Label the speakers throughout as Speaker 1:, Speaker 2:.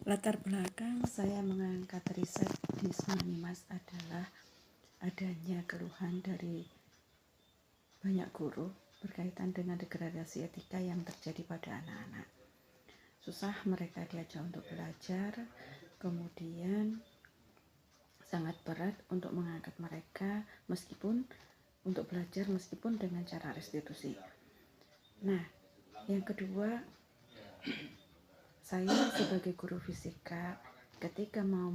Speaker 1: Latar belakang saya mengangkat riset di Semanimas adalah adanya keluhan dari banyak guru berkaitan dengan degradasi etika yang terjadi pada anak-anak. Susah mereka diajak untuk belajar, kemudian sangat berat untuk mengangkat mereka untuk belajar meskipun dengan cara restitusi. Nah, yang kedua, saya sebagai guru fisika ketika mau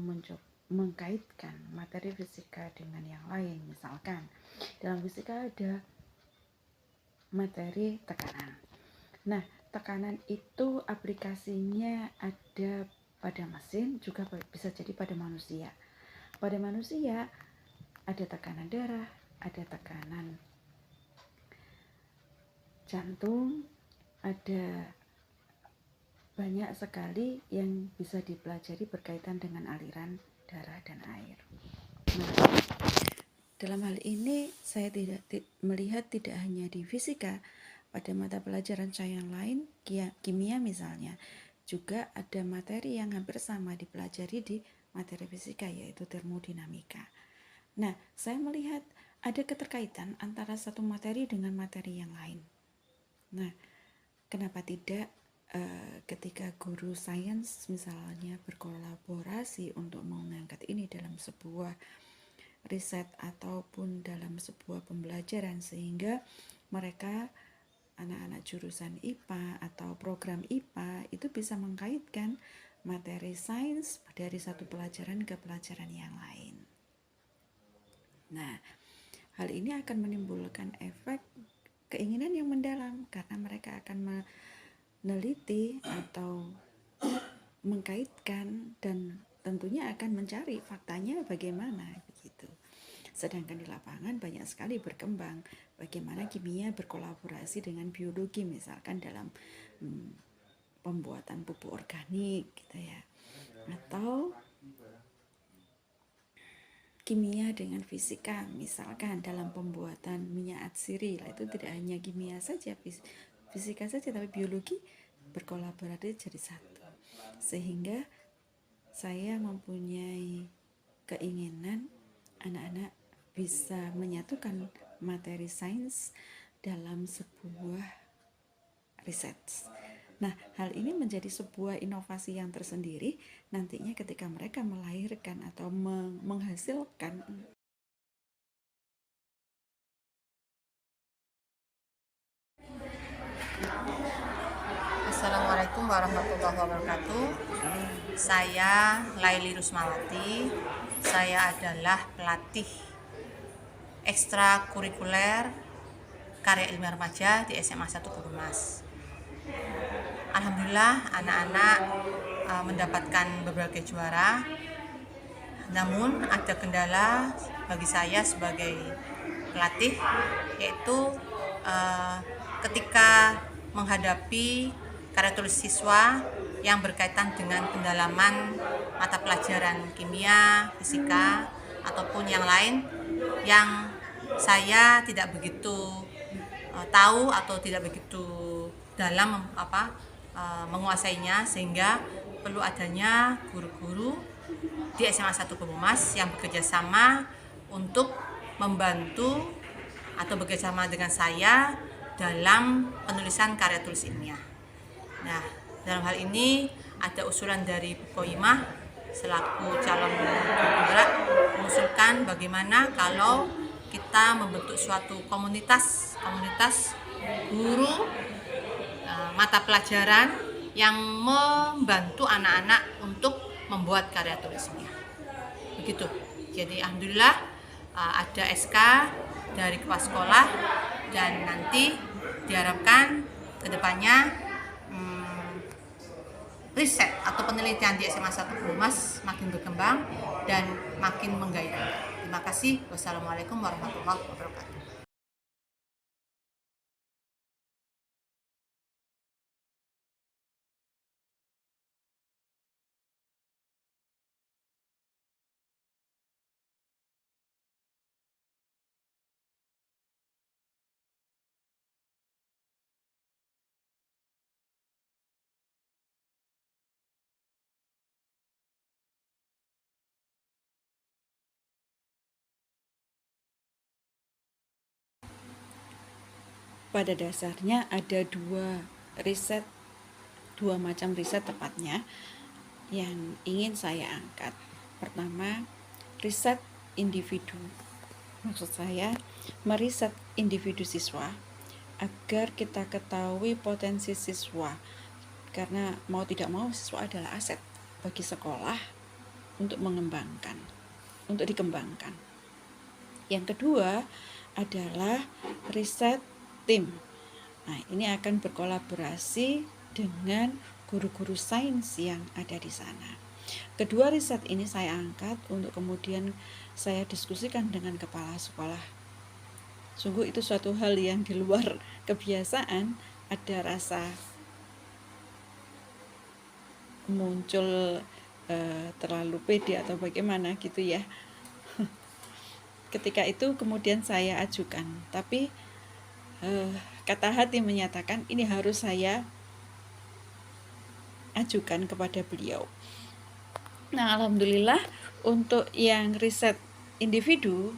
Speaker 1: mengkaitkan materi fisika dengan yang lain, misalkan dalam fisika ada materi tekanan. Nah, tekanan itu aplikasinya ada pada mesin, juga bisa jadi pada manusia. Pada manusia ada tekanan darah, ada tekanan jantung, ada banyak sekali yang bisa dipelajari berkaitan dengan aliran darah dan air. Nah, dalam hal ini saya melihat tidak hanya di fisika, pada mata pelajaran saya yang lain, kimia misalnya, juga ada materi yang hampir sama dipelajari di materi fisika, yaitu termodinamika. Nah, saya melihat ada keterkaitan antara satu materi dengan materi yang lain. Nah, kenapa tidak ketika guru sains misalnya berkolaborasi untuk mengangkat ini dalam sebuah riset ataupun dalam sebuah pembelajaran, sehingga mereka anak-anak jurusan IPA atau program IPA itu bisa mengkaitkan materi sains dari satu pelajaran ke pelajaran yang lain. Nah, hal ini akan menimbulkan efek keinginan yang mendalam karena mereka akan meneliti atau mengkaitkan dan tentunya akan mencari faktanya bagaimana begitu. Sedangkan di lapangan banyak sekali berkembang bagaimana kimia berkolaborasi dengan biologi, misalkan dalam pembuatan pupuk organik gitu ya, atau kimia dengan fisika misalkan dalam pembuatan minyak atsiri. Itu tidak hanya kimia saja, fisika saja, tapi biologi berkolaborasi jadi satu, sehingga saya mempunyai keinginan anak-anak bisa menyatukan materi sains dalam sebuah riset. Nah, hal ini menjadi sebuah inovasi yang tersendiri nantinya ketika mereka melahirkan atau menghasilkan.
Speaker 2: Assalamualaikum warahmatullahi wabarakatuh. Saya Laili Rusmawati. Saya adalah pelatih ekstrakurikuler karya ilmiah remaja di SMA 1 Kebumas. Alhamdulillah anak-anak mendapatkan berbagai juara. Namun ada kendala bagi saya sebagai pelatih, yaitu ketika menghadapi karya tulis siswa yang berkaitan dengan pendalaman mata pelajaran kimia, fisika, ataupun yang lain yang saya tidak begitu tahu atau tidak begitu dalam menguasainya, sehingga perlu adanya guru-guru di SMA 1 Kebumas yang bekerja sama untuk membantu atau bekerjasama dengan saya dalam penulisan karya tulis ilmiah. Nah, dalam hal ini ada usulan dari Bu Koimah selaku calon guru penggerak mengusulkan bagaimana kalau kita membentuk suatu komunitas guru mata pelajaran yang membantu anak-anak untuk membuat karya tulis ilmiah. Begitu. Jadi alhamdulillah ada SK dari kepala sekolah, dan nanti diharapkan kedepannya riset atau penelitian di SMA 1 Kebumas makin berkembang dan makin menggairahkan. Terima kasih. Wassalamualaikum warahmatullahi wabarakatuh.
Speaker 1: pada dasarnya ada dua macam riset tepatnya yang ingin saya angkat. Pertama, riset individu. Maksud saya, meriset individu siswa agar kita ketahui potensi siswa. Karena mau tidak mau siswa adalah aset bagi sekolah untuk dikembangkan. Yang kedua adalah riset tim. Nah, ini akan berkolaborasi dengan guru-guru sains yang ada di sana. Kedua riset ini saya angkat untuk kemudian saya diskusikan dengan kepala sekolah. Sungguh itu suatu hal yang di luar kebiasaan, ada rasa muncul terlalu pede atau bagaimana gitu ya. Ketika itu kemudian saya ajukan, tapi kata hati menyatakan ini harus saya ajukan kepada beliau. Nah, alhamdulillah untuk yang riset individu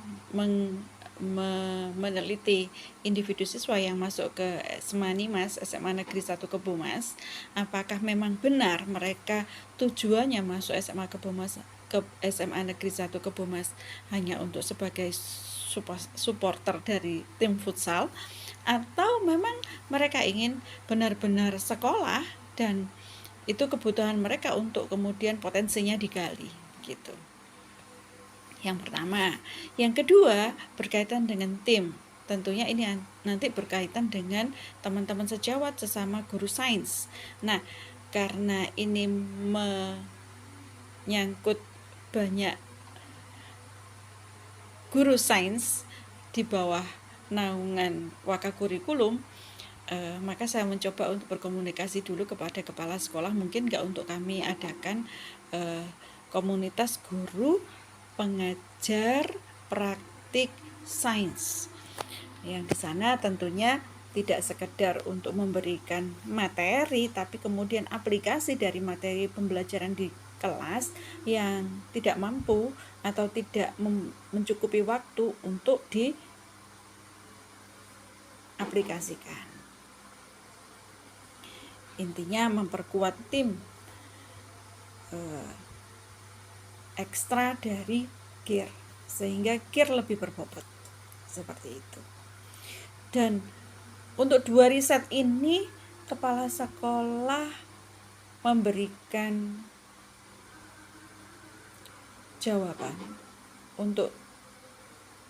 Speaker 1: meneliti individu siswa yang masuk ke SMA Nimas, SMA Negeri 1 Kebomas, apakah memang benar mereka tujuannya masuk SMA Kebomas ke SMA Negeri 1 Kebomas hanya untuk sebagai supporter dari tim futsal, atau memang mereka ingin benar-benar sekolah dan itu kebutuhan mereka untuk kemudian potensinya digali gitu. Yang pertama. Yang kedua berkaitan dengan tim. Tentunya ini nanti berkaitan dengan teman-teman sejawat sesama guru sains. Nah, karena ini menyangkut banyak guru sains di bawah naungan Wakakurikulum, maka saya mencoba untuk berkomunikasi dulu kepada kepala sekolah, mungkin nggak untuk kami adakan komunitas guru pengajar praktik sains yang di sana tentunya tidak sekedar untuk memberikan materi, tapi kemudian aplikasi dari materi pembelajaran di kelas yang tidak mampu atau tidak mencukupi waktu untuk diaplikasikan. Intinya memperkuat tim ekstra dari KIR sehingga KIR lebih berbobot seperti itu. Dan untuk dua riset ini kepala sekolah memberikan jawaban. Untuk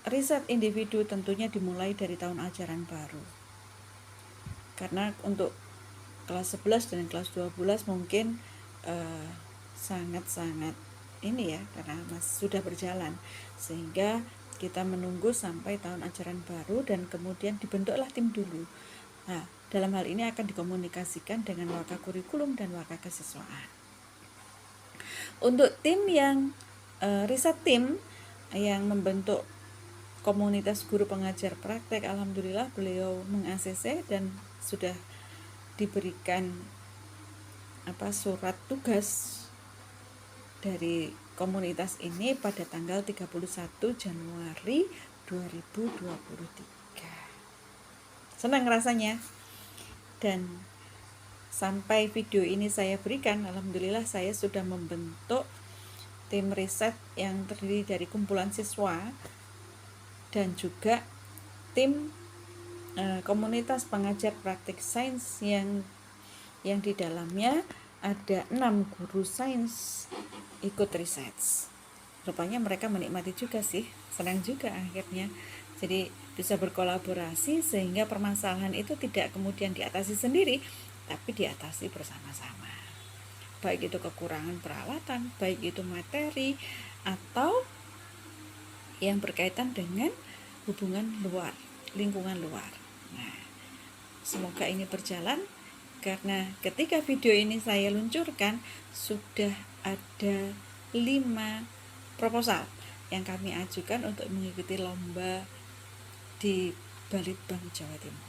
Speaker 1: riset individu tentunya dimulai dari tahun ajaran baru, karena untuk kelas 11 dan kelas 12 mungkin sangat-sangat ini ya, karena sudah berjalan, sehingga kita menunggu sampai tahun ajaran baru dan kemudian dibentuklah tim dulu. Nah, dalam hal ini akan dikomunikasikan dengan Wakakurikulum dan Wakakesiswaan. Untuk tim yang riset tim yang membentuk komunitas guru pengajar praktek, alhamdulillah beliau meng-ACC dan sudah diberikan surat tugas dari komunitas ini pada tanggal 31 Januari 2023. Senang rasanya. Dan sampai video ini saya berikan, alhamdulillah saya sudah membentuk tim riset yang terdiri dari kumpulan siswa dan juga tim komunitas pengajar praktik sains yang di dalamnya ada 6 guru sains ikut riset. Rupanya mereka menikmati juga sih, senang juga akhirnya. Jadi bisa berkolaborasi sehingga permasalahan itu tidak kemudian diatasi sendiri, tapi diatasi bersama-sama. Baik itu kekurangan peralatan, baik itu materi, atau yang berkaitan dengan hubungan luar, lingkungan luar. Nah, semoga ini berjalan, karena ketika video ini saya luncurkan sudah ada 5 proposal yang kami ajukan untuk mengikuti lomba di Balitbang Jawa Timur.